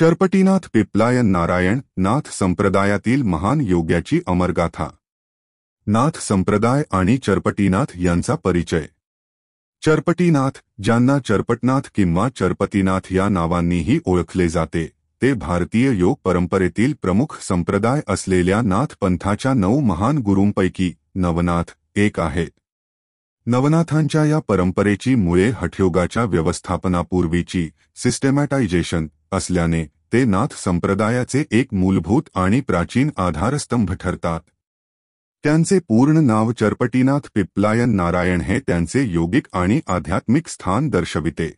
चरपटीनाथ पिप्लायन नारायण नाथ संप्रदायातील महान योग्याची अमरगाथा। नाथ संप्रदाय आणि चरपटीनाथ यांचा परिचय। चरपटीनाथ, ज्यांना चरपटनाथ किंवा चरपतीनाथ या नावांनीही ओळखले जाते, ते भारतीय योग परंपरेतील प्रमुख संप्रदाय असलेल्या नाथ पंथाच्या 9 महान गुरूंपैकी नवनाथ एक आहेत। नवनाथांच्या या परंपरेची मुळे हठयोगाच्या व्यवस्थापनापूर्वीची सिस्टेमॅटायझेशन असल्याने ते नाथ संप्रदायाचे एक मूलभूत आणि प्राचीन आधारस्तंभ ठरतात। त्यांचे पूर्ण नाव चरपटीनाथ पिप्लायन नारायण हे त्यांचे योगिक आणि आध्यात्मिक स्थान दर्शविते।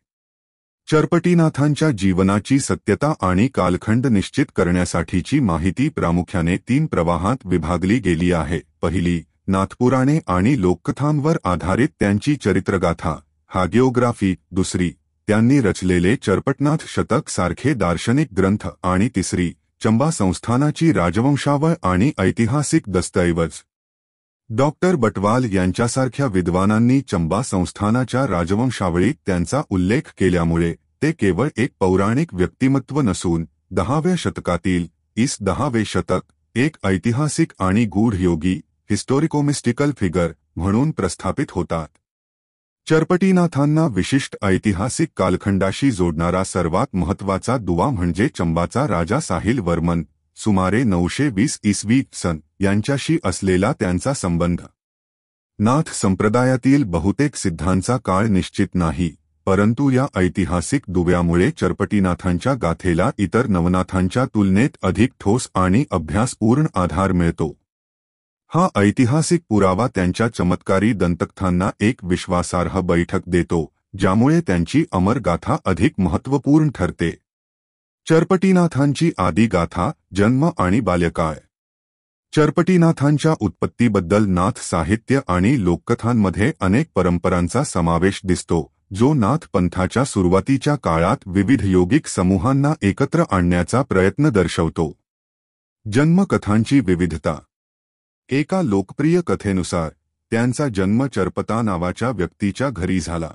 चरपटीनाथांच्या जीवनाची सत्यता आणि कालखंड निश्चित करण्यासाठीची माहिती प्रामुख्याने 3 प्रवाहात विभागली गेली आहे। पहिली, नाथपुराणे आणि लोककथांवर आधारित त्यांची चरित्रगाथा हागिओग्राफी। दुसरी, त्यांनी रचलेले चरपटनाथ शतक सारखे दार्शनिक ग्रंथ। आणि तिसरी, चंबा संस्थानाची राजवंशावळ आणि ऐतिहासिक दस्तऐवज। डॉक्टर बटवाल यांच्यासारख्या विद्वानांनी चंबा संस्थानाच्या राजवंशावळीत त्यांचा उल्लेख केल्यामुळे ते केवळ एक पौराणिक व्यक्तिमत्व नसून 10व्या शतकातील 10वे शतक एक ऐतिहासिक आणि गूढ योगी हिस्टोरिकोमिस्टिकल फिगर म्हणून प्रस्थापित होतात। चरपटीनाथांना विशिष्ट ऐतिहासिक कालखंडाशी जोडणारा सर्वात महत्त्वाचा दुवा म्हणजे चंबाचा राजा साहिल वर्मन सुमारे 920 इसवी सन यांच्याशी असलेला त्यांचा संबंध। नाथ संप्रदायातील बहुतेक सिद्धांचा काळ निश्चित नाही, परंतु या ऐतिहासिक दुव्यामुळे चरपटीनाथांच्या गाथेला इतर नवनाथांच्या तुलनेत अधिक ठोस आणि अभ्यासपूर्ण आधार मिळतो। हा ऐतिहासिक पुरावा त्यांच्या चमत्कारी दंतकथांना एक विश्वासार्ह बैठक देतो, ज्यामुळे त्यांची अमर गाथा अधिक महत्त्वपूर्ण ठरते। चरपटीनाथांची आदी गाथा, जन्म आणि बाल्यकाळ। चरपटीनाथांच्या उत्पत्तीबद्दल नाथ साहित्य आणि लोककथांमध्ये अनेक परंपरांचा समावेश दिसतो, जो नाथ पंथाच्या सुरुवातीच्या काळात विविध योगिक समूहांना एकत्र आणण्याचा प्रयत्न दर्शवतो। जन्मकथांची विविधता। एका लोकप्रिय कथेनुसार त्यांचा जन्म चरपता नावाच्या व्यक्तीच्या घरी झाला।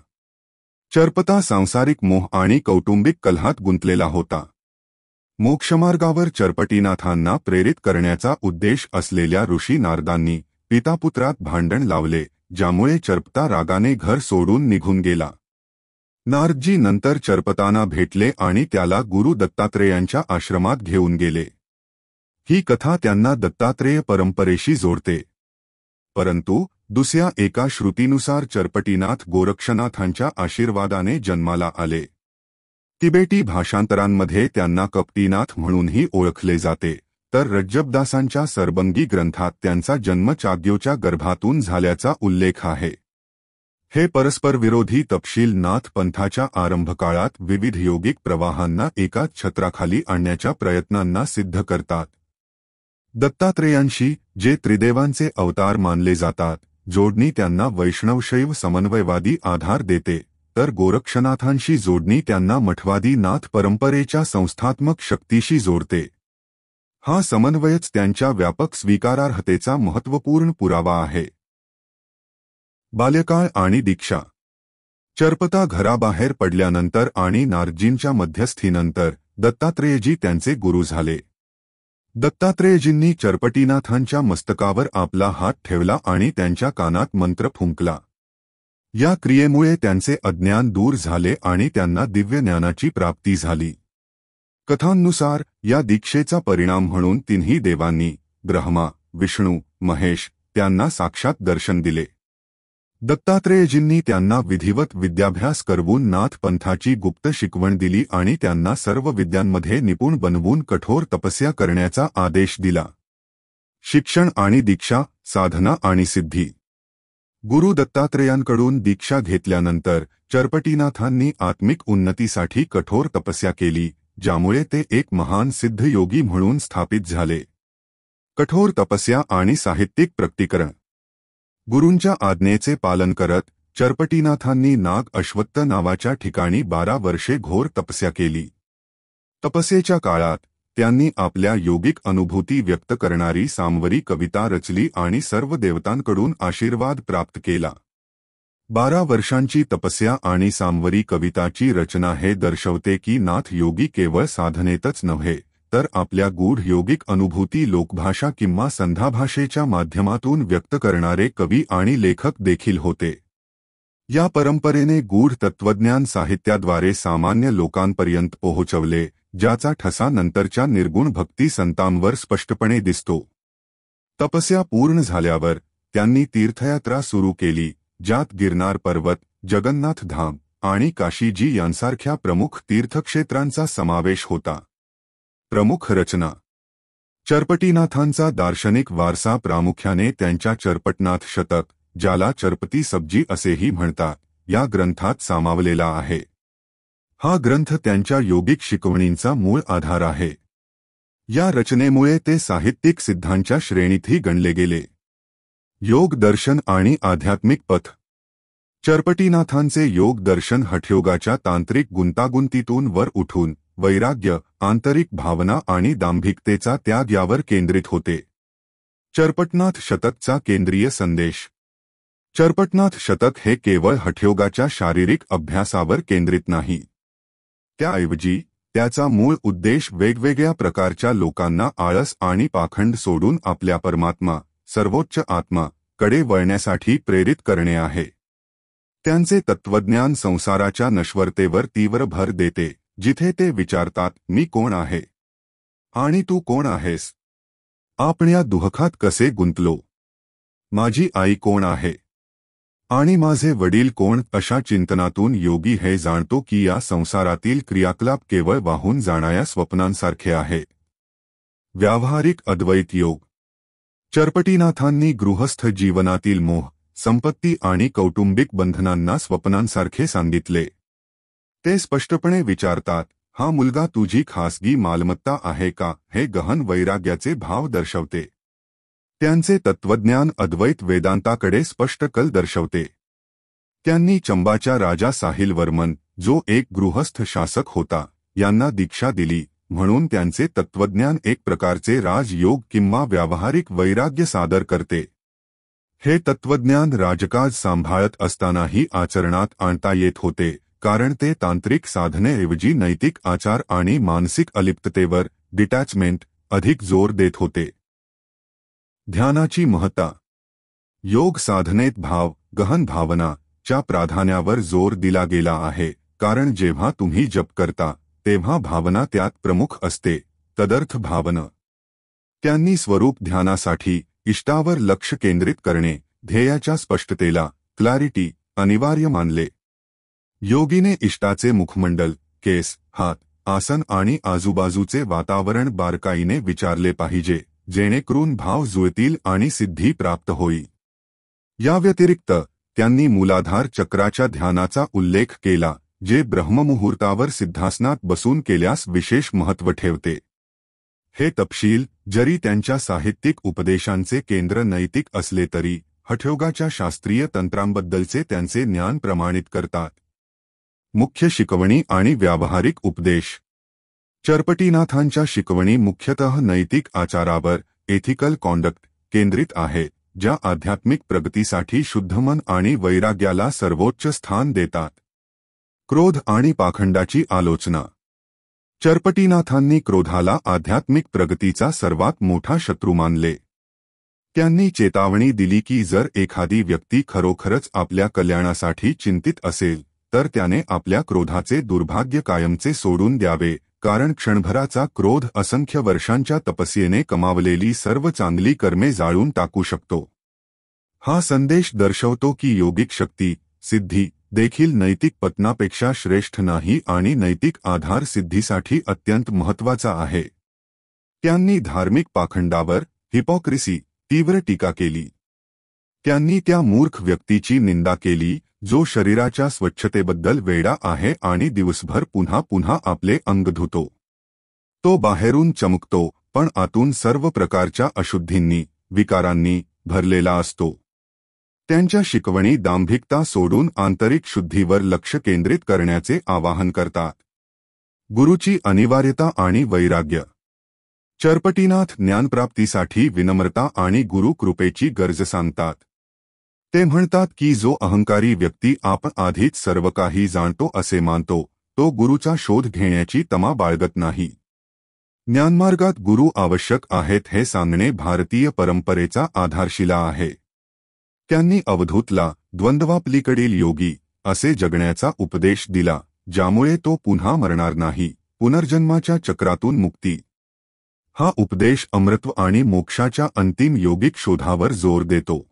चरपता सांसारिक मोह आणि कौटुंबिक कलहात गुंतलेला होता। मोक्षमार्गावर चरपटीनाथांना प्रेरित करण्याचा उद्देश असलेल्या ऋषी नारदांनी पितापुत्रात भांडण लावले, ज्यामुळे चरपता रागाने घर सोडून निघून गेला। नारदजी नंतर चरपतांना भेटले आणि त्याला गुरु दत्तात्रेयांच्या आश्रमात घेऊन गेले। ही कथा त्यांना दत्तात्रेय परंपरेशी जोडते। परंतु दुसऱ्या एका श्रुतीनुसार चरपटीनाथ गोरक्षनाथांच्या आशीर्वादाने जन्माला आले। तिबेटी भाषांतरांमध्ये त्यांना कपटीनाथ म्हणूनही ओळखले जाते, तर रज्जबदासांच्या सरबंगी ग्रंथात त्यांचा जन्म चाग्योच्या गर्भातून झाल्याचा उल्लेख आहे। हे परस्परविरोधी तपशील नाथ पंथाच्या आरंभकाळात विविध योगिक प्रवाहांना एकाच छत्राखाली आणण्याच्या प्रयत्नांना सिद्ध करतात। दत्तात्रेयांशी, जे त्रिदेवांचे अवतार मानले जातात, जोडणी त्यांना वैष्णवशैव समन्वयवादी आधार देते, तर गोरक्षनाथांशी जोडणी त्यांना मठवादी नाथ परंपरेच्या संस्थात्मक शक्तीशी जोडते। हा समन्वयच त्यांच्या व्यापक स्वीकारार्हतेचा महत्त्वपूर्ण पुरावा आहे। बाल्यकाळ आणि दीक्षा। चरपता घराबाहेर पडल्यानंतर आणि नारदजींच्या मध्यस्थीनंतर दत्तात्रेयजी त्यांचे गुरु झाले। दत्तात्रेयजींनी चरपटीनाथांच्या मस्तकावर आपला हात ठेवला आणि त्यांच्या कानात मंत्र फुंकला। या क्रियेमुळे त्यांचे अज्ञान दूर झाले आणि त्यांना दिव्य ज्ञानाची प्राप्ती झाली। कथांनुसार या दीक्षेचा परिणाम म्हणून तिन्ही देवांनी ब्रह्मा, विष्णू, महेश त्यांना साक्षात दर्शन दिले। दत्तात्रेयजींनी त्यांना विधिवत विद्याभ्यास करवून नाथ पंथाची गुप्त शिकवण दिली आणि त्यांना सर्व विद्यांमध्ये निपुण बनवून कठोर तपस्या करण्याचा आदेश दिला। शिक्षण आणि दीक्षा, साधना आणि सिद्धी। गुरु दत्तात्रेयांकडून दीक्षा घेतल्यानंतर चरपटीनाथांनी आत्मिक उन्नतीसाठी कठोर तपस्या केली, ज्यामुळे ते एक महान सिद्ध योगी म्हणून स्थापित झाले। कठोर तपस्या आणि साहित्यिक प्रकटीकरण। गुरूंच्या आज्ञेचे पालन करत चरपटीनाथांनी नाग अश्वत्थ नावाच्या ठिकाणी 12 वर्षे घोर तपस्या केली। तपस्येच्या काळात त्यांनी आपल्या योगिक अनुभूती व्यक्त करणारी सामवरी कविता रचली आणि सर्व देवतांकडून आशीर्वाद प्राप्त केला। 12 वर्षांची तपस्या आणि सांवरी कविताची रचना हे दर्शवते की नाथ योगी केवळ साधनेतच नव्हे तर आपल्या गूढ योगिक अनुभूती लोकभाषा किंवा संध्याभाषेच्या माध्यमातून व्यक्त करणारे कवी आणि लेखक देखील होते. या परंपरेने गूढ तत्वज्ञान साहित्याद्वारे सामान्य लोकांपर्यंत पोहोचवले, ज्याचा ठसा नंतरच्या निर्गुण भक्ती संतांवर स्पष्टपणे दिसतो. तपस्या पूर्ण झाल्यावर त्यांनी तीर्थयात्रा सुरू केली, ज्यात गिरनार पर्वत, जगन्नाथ धाम आणि काशीजी यांसारख्या प्रमुख तीर्थक्षेत्रांचा समावेश होता. प्रमुख रचना. चरपटीनाथांचा दार्शनिक वारसा प्रामुख्याने त्यांच्या चरपटनाथ शतक, ज्याला चरपती सब्जी असेही म्हणतात, या ग्रंथात सामावलेला आहे. हा ग्रंथ त्यांच्या योगिक शिकवणींचा मूळ आधार आहे. या रचनेमुळे ते साहित्यिक सिद्धांच्या श्रेणीतही गणले गेले. योग दर्शन आणि आध्यात्मिक पथ. चरपटीनाथांचे योग दर्शन हठयोगाच्या तांत्रिक गुंतागुंतीतून वर उठून वैराग्य, आंतरिक भावना आणि दांभिकतेचा त्याग यावर केंद्रित होते. चरपटनाथ शतकचा केंद्रीय संदेश. चरपटनाथ शतक हे केवळ हठयोगाच्या शारीरिक अभ्यासावर केंद्रित नाही. त्याऐवजी त्याचा मूळ उद्देश वेगवेगळ्या प्रकारच्या लोकांना आळस आणि पाखंड सोडून आपल्या परमात्मा, सर्वोच्च आत्मा कडे वळण्यासाठी प्रेरित करणे आहे. त्यांचे तत्वज्ञान संसाराच्या नश्वरतेवर तीव्र भर देते, जिथे ते विचारतात, मी कोण आहे आणि तू कोण आहेस? आपण या दुःखात कसे गुंतलो? माझी आई कोण आहे आणि माझे वडील कोण? अशा चिंतनातून योगी हे जाणतो की या संसारातील क्रियाकलाप केवळ वाहून जाणाऱ्या स्वप्नांसारखे आहेत. व्यावहारिक अद्वैत योग. चरपटीनाथांनी गृहस्थ जीवनातील मोह, संपत्ती आणि कौटुंबिक बंधनांना स्वप्नांसारखे सांगितले. ते स्पष्टपणे विचारतात, हा मुलगा तुझी खासगी मालमत्ता आहे का? हे गहन वैराग्याचे भाव दर्शवते. त्यांचे तत्वज्ञान अद्वैत वेदांताकडे स्पष्ट कल दर्शवते. त्यांनी चंबाच्या राजा साहिल वर्मन, जो एक गृहस्थ शासक होता, यांना दीक्षा दिली, म्हणून त्यांचे तत्वज्ञान एक प्रकारचे राजयोग किंवा व्यावहारिक वैराग्य सादर करते. हे तत्वज्ञान राजकाज सांभाळत असतानाही आचरणात आणता येत होते, कारण ते तांत्रिक साधनेऐवजी नैतिक आचार आणि मानसिक अलिप्ततेवर, डिटॅचमेंट, अधिक जोर देत होते. ध्यानाची महत्ता. योग साधनेत भाव, गहन भावना च्या प्राधान्यावर जोर दिला गेला आहे, कारण जेव्हा तुम्ही जप करता तेव्हा भावना त्यात प्रमुख असते, तदर्थ भावना. त्यांनी स्वरूप ध्यानासाठी इष्टावर लक्ष केंद्रित करणे, ध्येयाच्या स्पष्टतेला, क्लॅरिटी, अनिवार्य मानले. योगीने इष्टाचे मुखमंडल, केस, हात, आसन आणि आजूबाजूचे वातावरण बारकाईने विचारले पाहिजे, जेणेकरून भाव जुळतील आणि सिद्धी प्राप्त होईल. या व्यतिरिक्त त्यांनी मूलाधार चक्राच्या ध्यानाचा उल्लेख केला, जे ब्रह्ममुहूर्तावर सिद्धासनात बसून केल्यास विशेष महत्त्व ठेवते. हे तपशील, जरी त्यांच्या साहित्यिक उपदेशांचे केंद्र नैतिक असले तरी, हठयोगाच्या शास्त्रीय तंत्रांबद्दलचे त्यांचे ज्ञान प्रमाणित करतात. मुख्य शिकवणी आणि व्यावहारिक उपदेश. चरपटीनाथांच्या शिकवणी मुख्यतः नैतिक आचारावर, एथिकल कॉन्डक्ट, केंद्रित आहेत, ज्या आध्यात्मिक प्रगतीसाठी शुद्ध मन आणि वैराग्याला सर्वोच्च स्थान देतात. क्रोध आणि पाखंडाची आलोचना. चरपटीनाथांनी क्रोधाला आध्यात्मिक प्रगतीचा सर्वात मोठा शत्रू मानले. त्यांनी चेतावणी दिली की जर एखादी व्यक्ती खरोखरच आपल्या कल्याणासाठी चिंतित असेल, तर त्याने आपल्या क्रोधाचे दुर्भाग्य कायमचे सोडून द्यावे, कारण क्षणभराचा क्रोध असंख्य वर्षांच्या तपस्येने कमावलेली सर्व चांगली कर्मे जाळून टाकू शकतो. हा संदेश दर्शवतो की योगिक शक्ती, सिद्धी देखील नैतिक पतनापेक्षा श्रेष्ठ नाही आणि नैतिक आधार सिद्धीसाठी अत्यंत महत्त्वाचा आहे. त्यांनी धार्मिक पाखंडावर, हिपोक्रेसी, तीव्र टीका केली. त्यांनी त्या मूर्ख व्यक्तीची निंदा केली, जो शरीराच्या स्वच्छतेबद्दल वेडा आहे आणि दिवसभर पुन्हा पुन्हा आपले अंग धुतो. तो बाहेरून चमकतो, पण आतून सर्व प्रकारच्या अशुद्धींनी, विकारांनी भरलेला असतो. त्यांच्या शिकवणी दांभिकता सोडून आंतरिक शुद्धीवर लक्ष केंद्रित करण्याचे आवाहन करतात. गुरुची अनिवार्यता आणि वैराग्य. चरपटीनाथ ज्ञानप्राप्तीसाठी विनम्रता आणि गुरु कृपेची गरज सांगतात. ते म्हणतात की जो अहंकारी व्यक्ती आपण आधीच सर्व काही जाणतो असे मानतो, तो गुरुचा शोध घेण्याची तमा बाळगत नाही. ज्ञानमार्गात गुरु आवश्यक आहेत हे सांगणे भारतीय परंपरेचा आधारशिला आहे. त्यांनी अवधूतला द्वंद्वापलीकडील योगी असे जगण्याचा उपदेश दिला, ज्यामुळे तो पुन्हा मरणार नाही, पुनर्जन्माच्या चक्रातून मुक्ती. हा उपदेश अमृतत्व आणि मोक्षाच्या अंतिम योगिक शोधावर जोर देतो.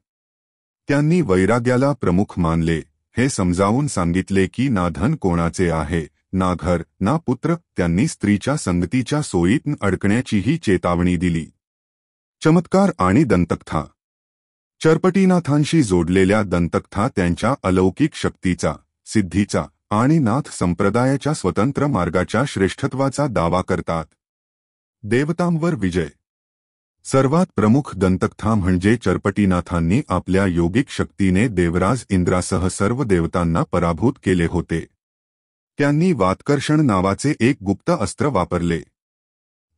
त्यांनी वैराग्याला प्रमुख मानले, हे समजावून सांगितले की ना धन कोणाचे आहे, ना घर, ना पुत्र. त्यांनी स्त्रीच्या संगतीच्या सोयीत अडकण्याचीही चेतावणी दिली. चमत्कार आणि दंतकथा. चरपटीनाथांशी जोडलेल्या दंतकथा त्यांच्या अलौकिक शक्तीचा, सिद्धीचा आणि नाथ संप्रदायाच्या स्वतंत्र मार्गाच्या श्रेष्ठत्वाचा दावा करतात. देवतांवर विजय. सर्वात प्रमुख दंतकथा म्हणजे चरपटीनाथांनी आपल्या योगिक शक्तीने देवराज इंद्रासह सर्व देवतांना पराभूत केले होते. त्यांनी वातकर्षण नावाचे एक गुप्त अस्त्र वापरले.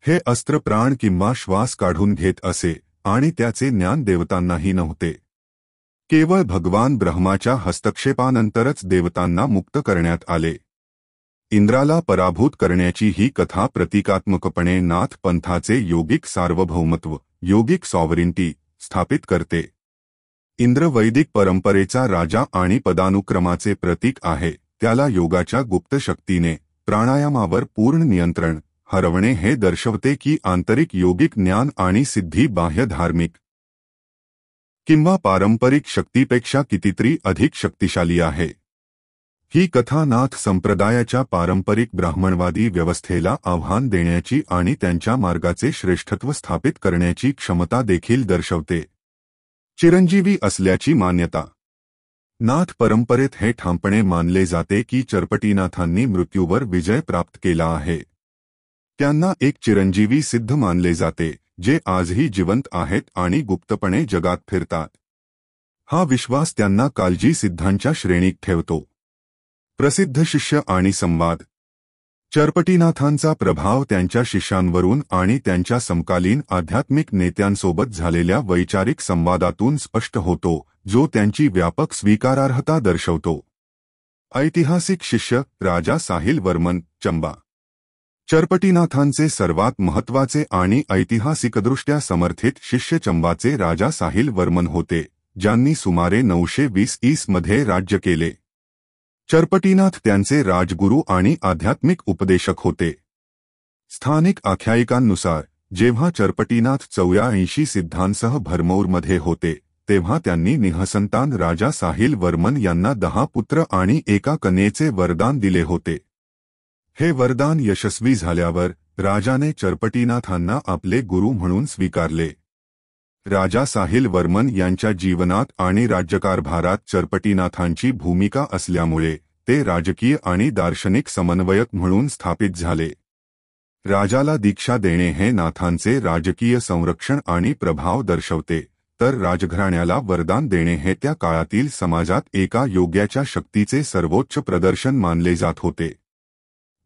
हे अस्त्र प्राण किंवा श्वास काढून घेत असे आणि त्याचे ज्ञान देवतांनाही नव्हते. केवळ भगवान ब्रह्माच्या हस्तक्षेपानंतरच देवतांना मुक्त करण्यात आले. इंद्राला पराभूत करण्याची ही कथा प्रतिकात्मकपणे नाथ पंथाचे योगिक सार्वभौमत्व, योगिक सॉव्हरिनिटी स्थापित करते. इंद्र वैदिक परंपरेचा राजा आणि पदानुक्रमाचे प्रतीक आहे. त्याला योगाच्या गुप्त शक्तीने, प्राणायामावर पूर्ण नियंत्रण हरवणे हे दर्शवते की आंतरिक योगिक ज्ञान आणि सिद्धी बाह्य धार्मिक किंवा पारंपरिक शक्तीपेक्षा कितीतरी अधिक शक्तिशाली आहे. ही कथा नाथ संप्रदायाच्या पारंपरिक ब्राह्मणवादी व्यवस्थेला आव्हान देण्याची आणि त्यांच्या मार्गाचे श्रेष्ठत्व स्थापित करण्याची क्षमता देखील दर्शवते. चिरंजीवी असल्याची मान्यता. नाथ परंपरेत हे ठामपणे मानले जाते की चरपटीनाथांनी मृत्यूवर विजय प्राप्त केला आहे. त्यांना एक चिरंजीवी सिद्ध मानले जाते, जे आजही जिवंत आहेत आणि गुप्तपणे जगात फिरतात. हा विश्वास त्यांना कालजी सिद्धांच्या श्रेणीत ठेवतो. प्रसिद्ध शिष्य आणि संवाद. चरपटीनाथांचा प्रभाव त्यांच्या शिष्यांवरून आणि त्यांच्या समकालीन आध्यात्मिक नेत्यांसोबत झालेल्या वैचारिक संवादातून स्पष्ट होतो, जो त्यांची व्यापक स्वीकारार्हता दर्शवतो. ऐतिहासिक शिष्य राजा साहिल वर्मन, चंबा. चरपटीनाथांचे सर्वात महत्त्वाचे आणि ऐतिहासिकदृष्ट्या समर्थित शिष्य चंबाचे राजा साहिल वर्मन होते, ज्यांनी सुमारे 920 मध्ये राज्य केले. चरपटीनाथ त्यांचे राजगुरू आणि आध्यात्मिक उपदेशक होते. स्थानिक आख्यायिकांनुसार जेव्हा चरपटीनाथ 84 सिद्धांसह भरमौरमध्ये होते, तेव्हा त्यांनी निःसंतान राजा साहिल वर्मन यांना 10 पुत्र आणि एका कन्येचे वरदान दिले होते. हे वरदान यशस्वी झाल्यावर राजाने चरपटीनाथांना आपले गुरु म्हणून स्वीकारले. राजा साहिल वर्मन यांच्या जीवनात आणि राज्यकारभारात चरपटीनाथांची भूमिका असल्यामुळे ते राजकीय आणि दार्शनिक समन्वयक म्हणून स्थापित झाले. राजाला दीक्षा देणे हे नाथांचे राजकीय संरक्षण आणि प्रभाव दर्शवते, तर राजघराण्याला वरदान देणे हे त्या काळातील समाजात एका योग्याच्या शक्तीचे सर्वोच्च प्रदर्शन मानले जात होते.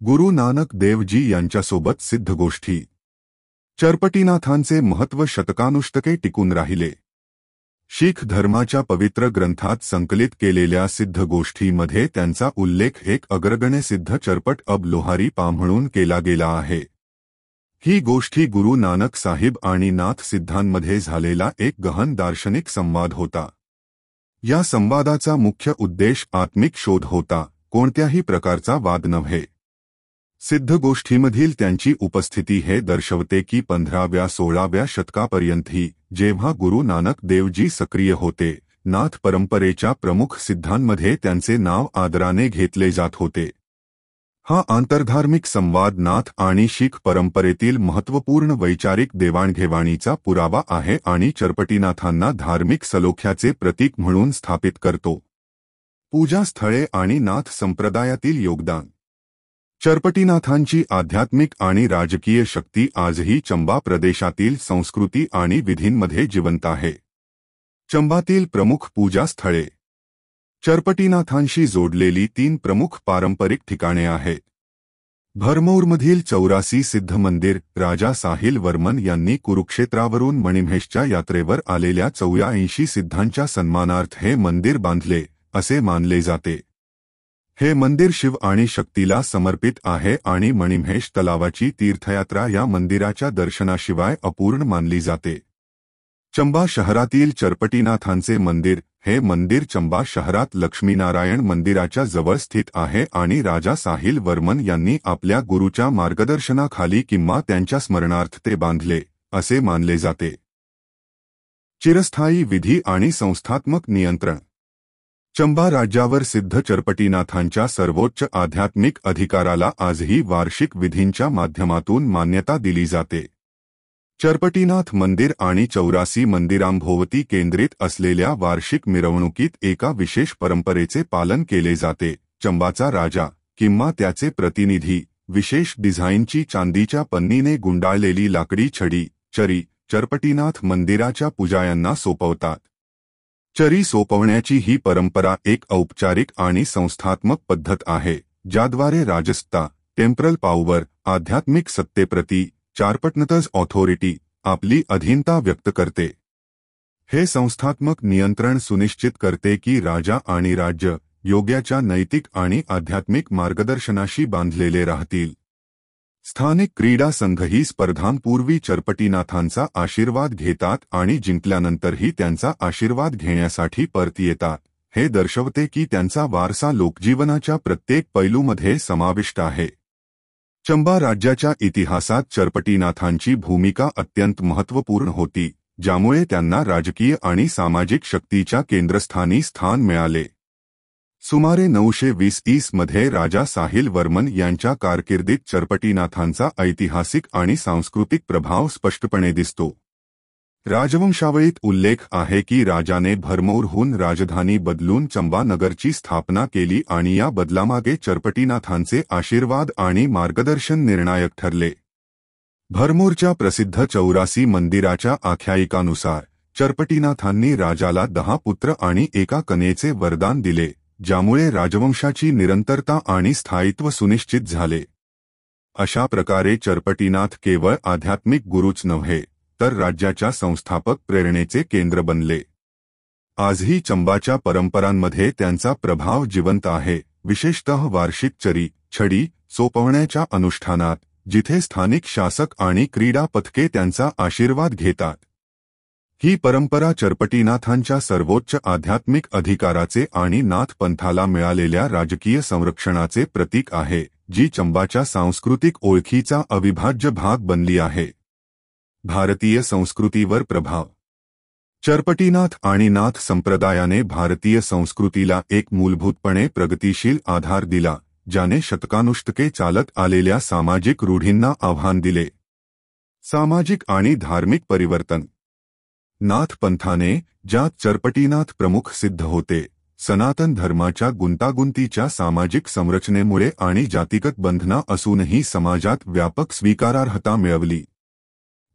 गुरु नानक देवजी यांच्यासोबत सिद्ध गोष्टी. चरपटीनाथांचे महत्त्व शतकानुशतके टिकून राहिले. शीख धर्माच्या पवित्र ग्रंथात संकलित केलेल्या सिद्ध गोष्टीमध्ये त्यांचा उल्लेख एक अग्रगण्य सिद्ध चरपट अब लोहारी पा म्हणून केला गेला आहे. ही गोष्टी गुरु नानक साहिब आणि नाथ सिद्धांमध्ये झालेला एक गहन दार्शनिक संवाद होता. या संवादाचा मुख्य उद्देश आत्मिक शोध होता, कोणत्याही प्रकारचा वाद नव्हे. सिद्ध गोष्टीमधील त्यांची उपस्थिती हे दर्शवते की 15व्या-16व्या शतकापर्यंतही जेव्हा गुरु नानक देवजी सक्रिय होते, नाथ परंपरेच्या प्रमुख सिद्धांमध्ये त्यांचे नाव आदराने घेतले जात होते. हा आंतरधार्मिक संवाद नाथ आणि शीख परंपरेतील महत्त्वपूर्ण वैचारिक देवाणघेवाणीचा पुरावा आहे आणि चरपटीनाथांना धार्मिक सलोख्याचे प्रतीक म्हणून स्थापित करतो. पूजास्थळे आणि नाथ संप्रदायातील योगदान. चरपटीनाथांची आध्यात्मिक आणि राजकीय शक्ती आजही चंबा प्रदेशातील संस्कृती आणि विधींमध्ये जिवंत आहे. चंबातील प्रमुख पूजास्थळे. चरपटीनाथांशी जोडलेली 3 प्रमुख पारंपरिक ठिकाणे आहेत. भरमौरमधील 84 सिद्ध मंदिर राजा साहिल वर्मन यांनी कुरुक्षेत्रावरून मणिमहेशच्या यात्रेवर आलेल्या 84 सिद्धांच्या सन्मानार्थ हे मंदिर बांधले असे मानले जाते। हे मंदिर शिव आणि शक्तीला समर्पित आहे आणि मणिमहेश तलावाची तीर्थयात्रा या मंदिराच्या दर्शनाशिवाय अपूर्ण मानली जाते। चंबा शहरातील चरपटीनाथांचे मंदिर हे मंदिर चंबा शहरात लक्ष्मीनारायण मंदिराच्या जवळ स्थित आहे आणि राजा साहिल वर्मन यांनी आपल्या गुरूच्या मार्गदर्शनाखाली किंवा त्यांच्या स्मरणार्थ ते बांधले असे मानले जाते। चिरस्थायी विधी आणि संस्थात्मक नियंत्रण। चंबा राज्यावर सिद्ध चरपटीनाथांच्या सर्वोच्च आध्यात्मिक अधिकाराला आजही वार्षिक विधींच्या माध्यमातून मान्यता दिली जाते। चरपटीनाथ मंदिर आणि 84 मंदिरांभोवती केंद्रित असलेल्या वार्षिक मिरवणुकीत एका विशेष परंपरेचे पालन केले जाते। चंबाचा राजा किंवा त्याचे प्रतिनिधी विशेष डिझाईनची चांदीच्या पन्नीने गुंडाळलेली लाकडी छडी चरी चरपटीनाथ मंदिराच्या पुजाऱ्यांना सोपवतात। चरी सोपवण्याची ही परंपरा एक औपचारिक आणि संस्थात्मक पद्धत आहे, ज्याद्वारे राजसत्ता टेम्परल पॉवर आध्यात्मिक सत्तेप्रती चारपटनतज ऑथॉरिटी आपली अधीनता व्यक्त करते। हे संस्थात्मक नियंत्रण सुनिश्चित करते की राजा आणि राज्य योग्याच्या नैतिक आणि आध्यात्मिक मार्गदर्शनाशी बांधलेले राहतील। स्थानिक क्रीडा संघही स्पर्धांपूर्वी चरपटीनाथांचा आशीर्वाद घेतात आणि जिंकल्यानंतरही त्यांचा आशीर्वाद घेण्यासाठी परत येतात। हे दर्शवते की त्यांचा वारसा लोकजीवनाच्या प्रत्येक पैलूमध्ये समाविष्ट आहे। चंबा राज्याच्या इतिहासात चरपटीनाथांची भूमिका अत्यंत महत्त्वपूर्ण होती, ज्यामुळे त्यांना राजकीय आणि सामाजिक शक्तीच्या केंद्रस्थानी स्थान मिळाले। सुमारे 920 मध्ये राजा साहिल वर्मन यांच्या कारकिर्दीत चरपटीनाथांचा ऐतिहासिक आणि सांस्कृतिक प्रभाव स्पष्टपणे दिसतो। राजवंशावळीत उल्लेख आहे की राजाने भरमौरहून राजधानी बदलून चंबा नगरची स्थापना केली आणि या बदलामागे चरपटीनाथांचे आशीर्वाद आणि मार्गदर्शन निर्णायक ठरले। भरमौरच्या प्रसिद्ध 84 मंदिराच्या आख्यायिकानुसार चरपटीनाथांनी राजाला 10 पुत्र आणि एका कन्येचे वरदान दिले, ज्यामुळे राजवंशाची निरंतरता आणि स्थायित्व सुनिश्चित झाले। अशा प्रकारे चरपटीनाथ केवळ आध्यात्मिक गुरूच नव्हे, तर राज्याच्या संस्थापक प्रेरणेचे केंद्र बनले। आजही चंबाच्या परंपरांमध्ये त्यांचा प्रभाव जिवंत आहे, विशेषतः वार्षिक चरी छडी सोपवण्याच्या अनुष्ठानात, जिथे स्थानिक शासक आणि क्रीडा पथके त्यांचा आशीर्वाद घेतात। ही परंपरा चरपटीनाथांच्या सर्वोच्च आध्यात्मिक अधिकाराचे आणि नाथ पंथाला मिळालेल्या राजकीय संरक्षणाचे प्रतीक आहे, जी चंबाच्या सांस्कृतिक ओळखीचा अविभाज्य भाग बनली आहे। भारतीय संस्कृतीवर प्रभाव। चरपटीनाथ आणि नाथ संप्रदायाने भारतीय संस्कृतीला एक मूलभूतपणे प्रगतिशील आधार दिला, ज्याने शतकानुशतके चालत आलेल्या सामाजिक रूढींना आव्हान दिले। सामाजिक आणि धार्मिक परिवर्तन। नाथ पंथाने, ज्यात चरपटीनाथ प्रमुख सिद्ध होते, सनातन धर्माच्या गुंतागुंतीच्या सामाजिक संरचनेमुळे आणि जातीगत बंधना असूनही समाजात व्यापक स्वीकारार्हता मिळवली।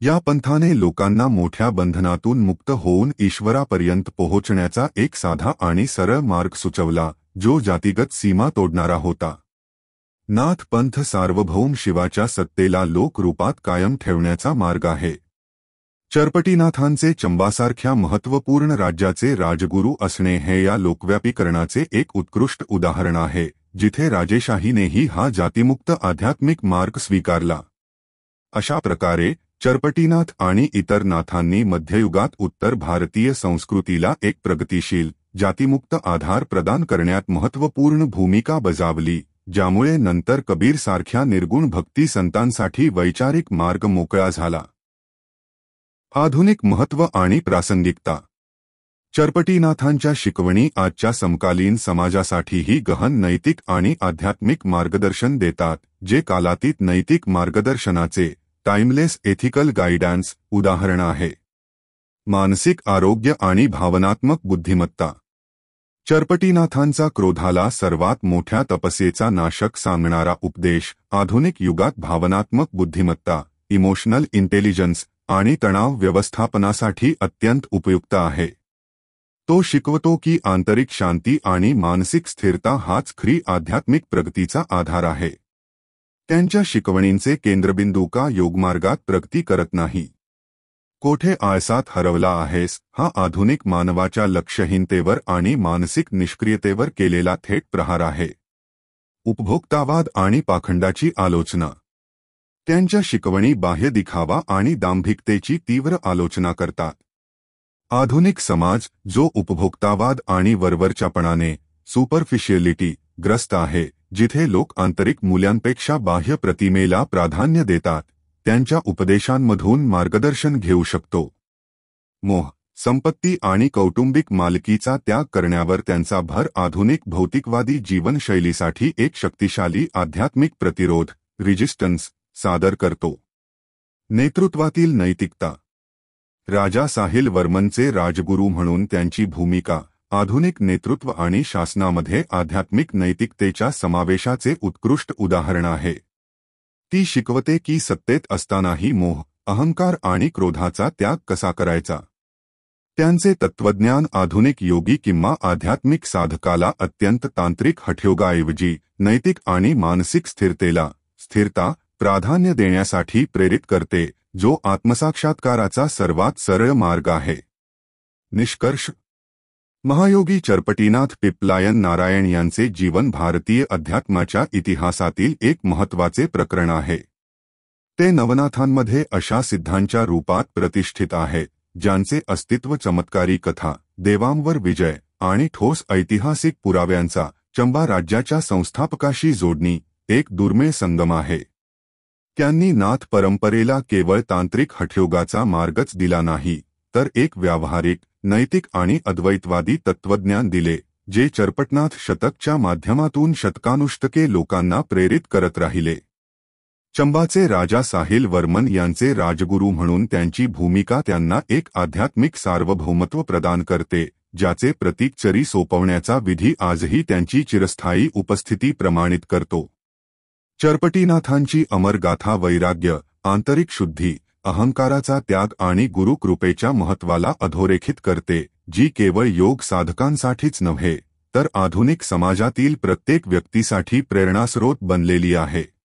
या पंथाने लोकांना मोठ्या बंधनातून मुक्त होऊन ईश्वरापर्यंत पोहोचण्याचा एक साधा आणि सरळ मार्ग सुचवला, जो जातीगत सीमा तोडणारा होता। नाथ पंथ सार्वभौम शिवाच्या सत्तेला लोक रूपात कायम ठेवण्याचा मार्ग आहे। चरपटीनाथांचे चंबासारख्या महत्त्वपूर्ण राज्याचे राजगुरू असणे हे या लोकव्यापीकरणाचे एक उत्कृष्ट उदाहरण आहे, जिथे राजेशाहीनेही हा जातीमुक्त आध्यात्मिक मार्ग स्वीकारला। अशा प्रकारे चरपटीनाथ आणि इतर नाथांनी मध्ययुगात उत्तर भारतीय संस्कृतीला एक प्रगतिशील, जातीमुक्त आधार प्रदान करण्यात महत्त्वपूर्ण भूमिका बजावली, ज्यामुळे नंतर कबीरसारख्या निर्गुण भक्ती संतांसाठी वैचारिक मार्ग मोकळा झाला। आधुनिक महत्त्व आणि प्रासंगिकता। चरपटीनाथांच्या शिकवणी आजच्या समकालीन समाजासाठीही गहन नैतिक आणि आध्यात्मिक मार्गदर्शन देतात, जे कालातीत नैतिक मार्गदर्शनाचे टाइमलेस एथिकल गाईडन्स उदाहरण आहे। मानसिक आरोग्य आणि भावनात्मक बुद्धिमत्ता। चरपटीनाथांचा क्रोधाला सर्वात मोठ्या तपस्येचा नाशक सांगणारा उपदेश आधुनिक युगात भावनात्मक बुद्धिमत्ता, इमोशनल इंटेलिजन्स आणि तणाव व्यवस्थापनासाठी अत्यंत उपयुक्त आहे। तो शिकवतो की आंतरिक शांती आणि मानसिक स्थिरता हाच खरी आध्यात्मिक प्रगतीचा आधार आहे। त्यांच्या शिकवणींचे केंद्रबिंदू का योगमार्गात प्रगती करत नाही. कोठे आळसात हरवला आहेस हा आधुनिक मानवाच्या लक्ष्यहीनतेवर आणि मानसिक निष्क्रियतेवर केलेला थेट प्रहार आहे. उपभोक्तावाद आणि पाखंडाची आलोचना. त्यांच्या शिकवणी बाह्य दिखावा आणि दांभिकतेची तीव्र आलोचना करतात. आधुनिक समाज जो उपभोक्तावाद आणि वरवरच्यापणाने सुपरफिशियलिटी ग्रस्त आहे, जिथे लोक आंतरिक मूल्यांपेक्षा बाह्य प्रतिमेला प्राधान्य देतात, त्यांच्या उपदेशांमधून मार्गदर्शन घेऊ शकतो. मोह, संपत्ती आणि कौटुंबिक मालकीचा त्याग करण्यावर त्यांचा भर आधुनिक भौतिकवादी जीवनशैलीसाठी एक शक्तिशाली आध्यात्मिक प्रतिरोध रेजिस्टन्स सादर करतो. नेतृत्वातील नैतिकता. राजा साहिल वर्मनचे राजगुरू म्हणून त्यांची भूमिका आधुनिक नेतृत्व आणि शासनामध्ये आध्यात्मिक नैतिकतेच्या समावेशाचे उत्कृष्ट उदाहरण आहे. ती शिकवते की सत्तेत असतानाही मोह, अहंकार आणि क्रोधाचा त्याग कसा करायचा. त्यांचे तत्त्वज्ञान आधुनिक योगी किंवा आध्यात्मिक साधकाला अत्यंत तांत्रिक हठयोगाऐवजी नैतिक आणि मानसिक स्थिरता प्राधान्य देण्यासाठी प्रेरित करते, जो आत्मसाक्षात्काराचा सर्वात सरळ मार्ग आहे. निष्कर्ष. महायोगी चरपटीनाथ पिप्लायन नारायण यांचे जीवन भारतीय अध्यात्माच्या इतिहासातील एक महत्त्वाचे प्रकरण आहे. ते नवनाथांमध्ये अशा सिद्धांच्या रूपात प्रतिष्ठित आहेत ज्यांचे अस्तित्व चमत्कारी कथा, देवांवर विजय आणि ठोस ऐतिहासिक पुराव्यांचा चंबा राज्याच्या संस्थापकाशी जोडणी एक दुर्मिळ संगम आहे. त्यांनी नाथ परंपरेला केवळ तांत्रिक हठयोगाचा मार्गच दिला नाही, तर एक व्यावहारिक, नैतिक आणि अद्वैतवादी तत्त्वज्ञान दिले, जे चरपटनाथ शतकच्या माध्यमातून शतकानुशतके लोकांना प्रेरित करत राहिले. चंबाचे राजा साहिल वर्मन यांचे राजगुरू म्हणून त्यांची भूमिका त्यांना एक आध्यात्मिक सार्वभौमत्व प्रदान करते, ज्याचे प्रतीक चरी सोपवण्याचा विधी आजही त्यांची चिरस्थायी उपस्थिती प्रमाणित करतो. चरपटीनाथांची अमर गाथा वैराग्य, आंतरिक शुद्धी, अहंकाराचा त्याग आणि गुरुकृपेच्या महत्त्वाला अधोरेखित करते, जी केवळ योग साधकांसाठीच नव्हे, तर आधुनिक समाजातील प्रत्येक व्यक्तीसाठी प्रेरणास्रोत बनलेली आहे.